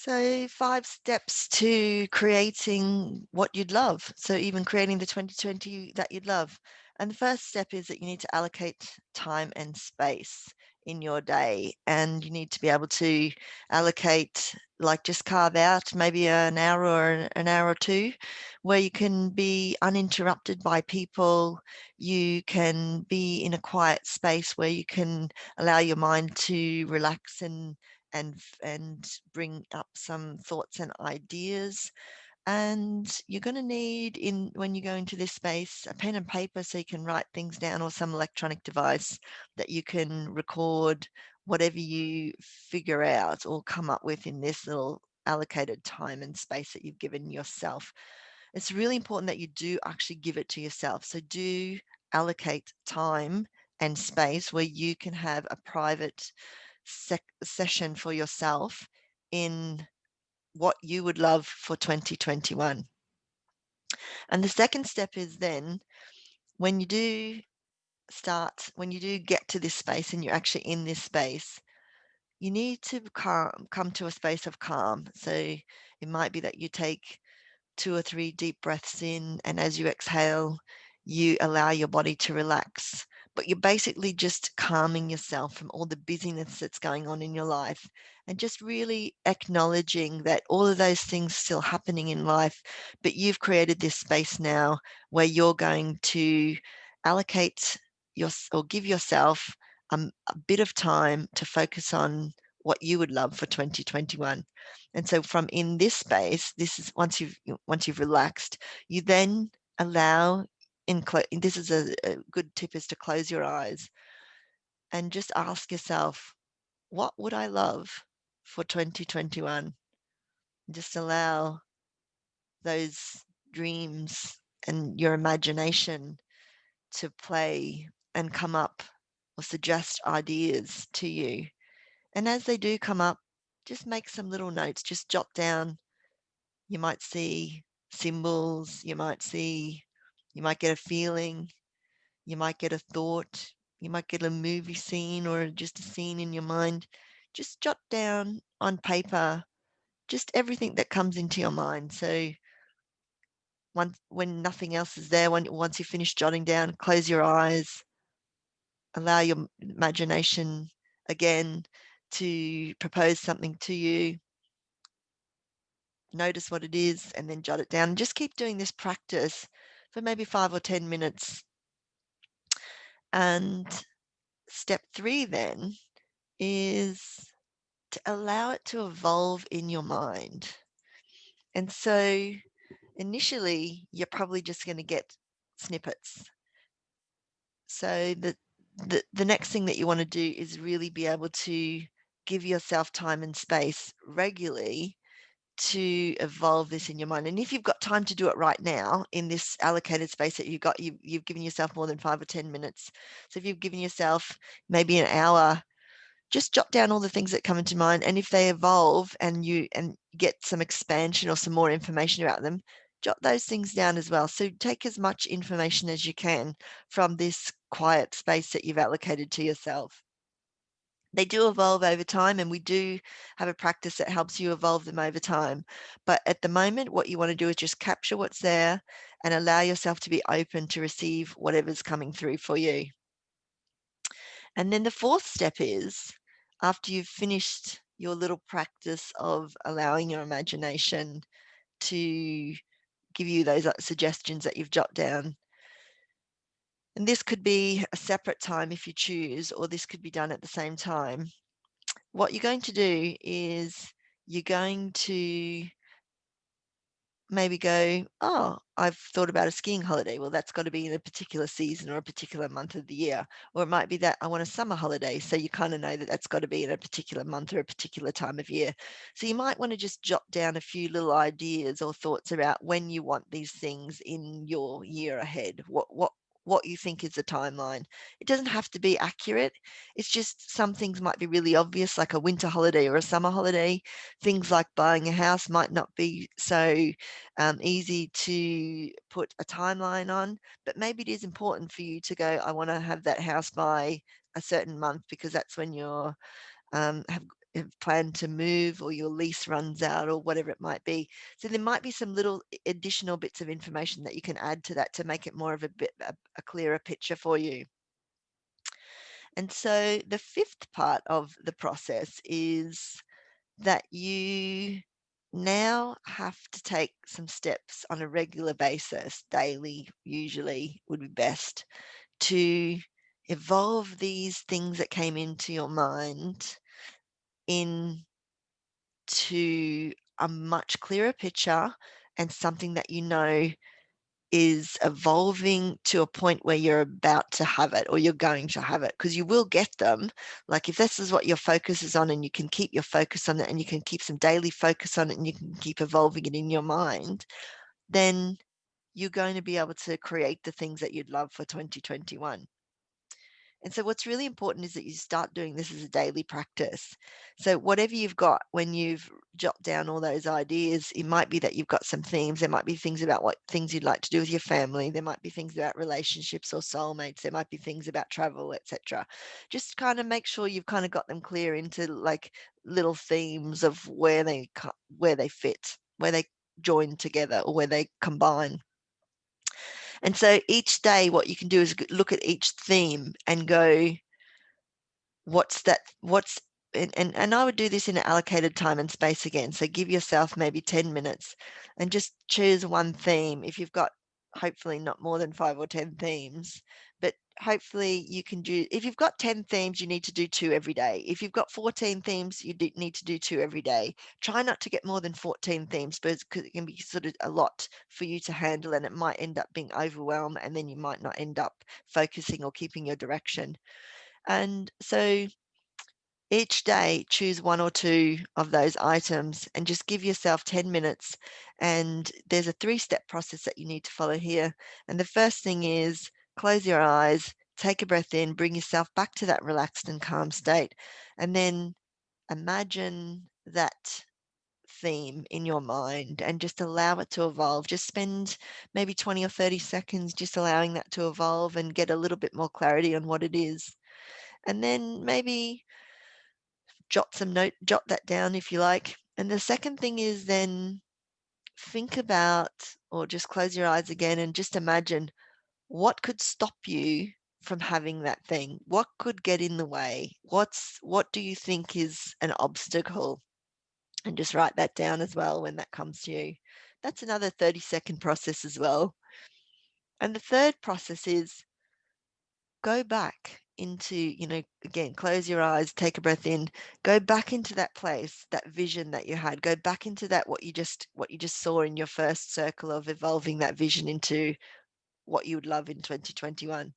So 5 steps to creating what you'd love. So even creating the 2020 that you'd love. And the first step is that you need to allocate time and space in your day. And you need to be able to allocate, like just carve out maybe an hour or an hour or two where you can be uninterrupted by people. You can be in a quiet space where you can allow your mind to relax and bring up some thoughts and ideas. And you're going to need, in when you go into this space, a pen and paper so you can write things down, or some electronic device that you can record whatever you figure out or come up with in this little allocated time and space that you've given yourself. It's really important that you do actually give it to yourself. So do allocate time and space where you can have a private session for yourself in what you would love for 2021. And the second step is then when you do when you do get to this space and you're actually in this space, you need to come to a space of calm. So it might be that you take 2 or 3 deep breaths in, and as you exhale, you allow your body to relax. But you're basically just calming yourself from all the busyness that's going on in your life, and just really acknowledging that all of those things still happening in life, but you've created this space now where you're going to allocate or give yourself a bit of time to focus on what you would love for 2021. And so from in this space, this is once you've relaxed, you then allow this is a good tip, is to close your eyes and just ask yourself, what would I love for 2021? Just allow those dreams and your imagination to play and come up or suggest ideas to you. And as they do come up, just make some little notes, just jot down. You might see symbols, you might get a feeling, you might get a thought, you might get a movie scene or just a scene in your mind. Just jot down on paper just everything that comes into your mind. So when nothing else is there, once you finish jotting down, close your eyes, allow your imagination again to propose something to you. Notice what it is and then jot it down. And just keep doing this practice for maybe 5 or 10 minutes. And step 3 then is to allow it to evolve in your mind. And so initially, you're probably just going to get snippets. So the next thing that you want to do is really be able to give yourself time and space regularly to evolve this in your mind. And if you've got time to do it right now in this allocated space that you've given yourself more than 5 or 10 minutes. So if you've given yourself maybe an hour, just jot down all the things that come into mind. And if they evolve and you get some expansion or some more information about them, jot those things down as well. So take as much information as you can from this quiet space that you've allocated to yourself. They do evolve over time, and we do have a practice that helps you evolve them over time. But at the moment, what you want to do is just capture what's there and allow yourself to be open to receive whatever's coming through for you. And then the fourth step is, after you've finished your little practice of allowing your imagination to give you those suggestions that you've jotted down, and this could be a separate time if you choose, or this could be done at the same time. What you're going to do is you're going to maybe go, oh, I've thought about a skiing holiday. Well, that's got to be in a particular season or a particular month of the year. Or it might be that I want a summer holiday. So you kind of know that that's got to be in a particular month or a particular time of year. So you might want to just jot down a few little ideas or thoughts about when you want these things in your year ahead. What you think is the timeline. It doesn't have to be accurate. It's just some things might be really obvious, like a winter holiday or a summer holiday. Things like buying a house might not be so easy to put a timeline on, but maybe it is important for you to go, I want to have that house by a certain month because that's when you're have plan to move or your lease runs out or whatever it might be. So there might be some little additional bits of information that you can add to that to make it more of a clearer picture for you. And so the fifth part of the process is that you now have to take some steps on a regular basis, daily usually would be best, to evolve these things that came into your mind into a much clearer picture and something that you know is evolving to a point where you're about to have it or you're going to have it, because you will get them. Like if this is what your focus is on and you can keep your focus on it and you can keep some daily focus on it and you can keep evolving it in your mind, then you're going to be able to create the things that you'd love for 2021. And so what's really important is that you start doing this as a daily practice. So whatever you've got, when you've jotted down all those ideas, it might be that you've got some themes. There might be things about what things you'd like to do with your family. There might be things about relationships or soulmates. There might be things about travel, etc. Just kind of make sure you've kind of got them clear into like little themes of where they fit, where they join together or where they combine. And so each day, what you can do is look at each theme and go, what's that? And I would do this in an allocated time and space again. So give yourself maybe 10 minutes and just choose one theme. If you've got hopefully not more than 5 or 10 themes, but hopefully you can do, if you've got 10 themes, you need to do 2 every day. If you've got 14 themes, you need to do 2 every day. Try not to get more than 14 themes because it can be sort of a lot for you to handle and it might end up being overwhelmed and then you might not end up focusing or keeping your direction. And so each day, choose 1 or 2 of those items and just give yourself 10 minutes. And there's a 3-step process that you need to follow here. And the first thing is close your eyes, take a breath in, bring yourself back to that relaxed and calm state. And then imagine that theme in your mind and just allow it to evolve. Just spend maybe 20 or 30 seconds just allowing that to evolve and get a little bit more clarity on what it is. And then maybe jot that down if you like. And the second thing is then think about or just close your eyes again and just imagine what could stop you from having that thing. What could get in the way? What do you think is an obstacle? And just write that down as well when that comes to you. That's another 30-second process as well. And the third process is go back into, again, close your eyes, take a breath in, go back into that place, that vision that you had, go back into that, what you just saw in your first circle of evolving that vision into what you would love in 2021.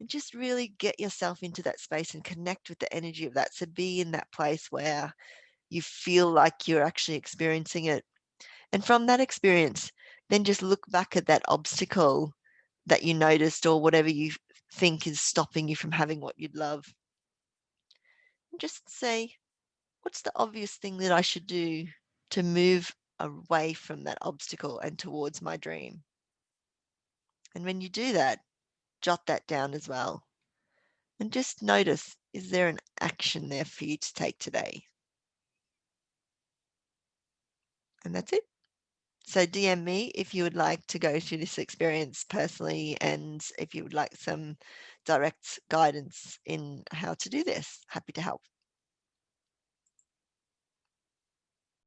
And just really get yourself into that space and connect with the energy of that. So be in that place where you feel like you're actually experiencing it. And from that experience, then just look back at that obstacle that you noticed or whatever you think is stopping you from having what you'd love. And just say, what's the obvious thing that I should do to move away from that obstacle and towards my dream? And when you do that, jot that down as well. And just notice, is there an action there for you to take today? And that's it. So DM me if you would like to go through this experience personally and if you would like some direct guidance in how to do this. Happy to help.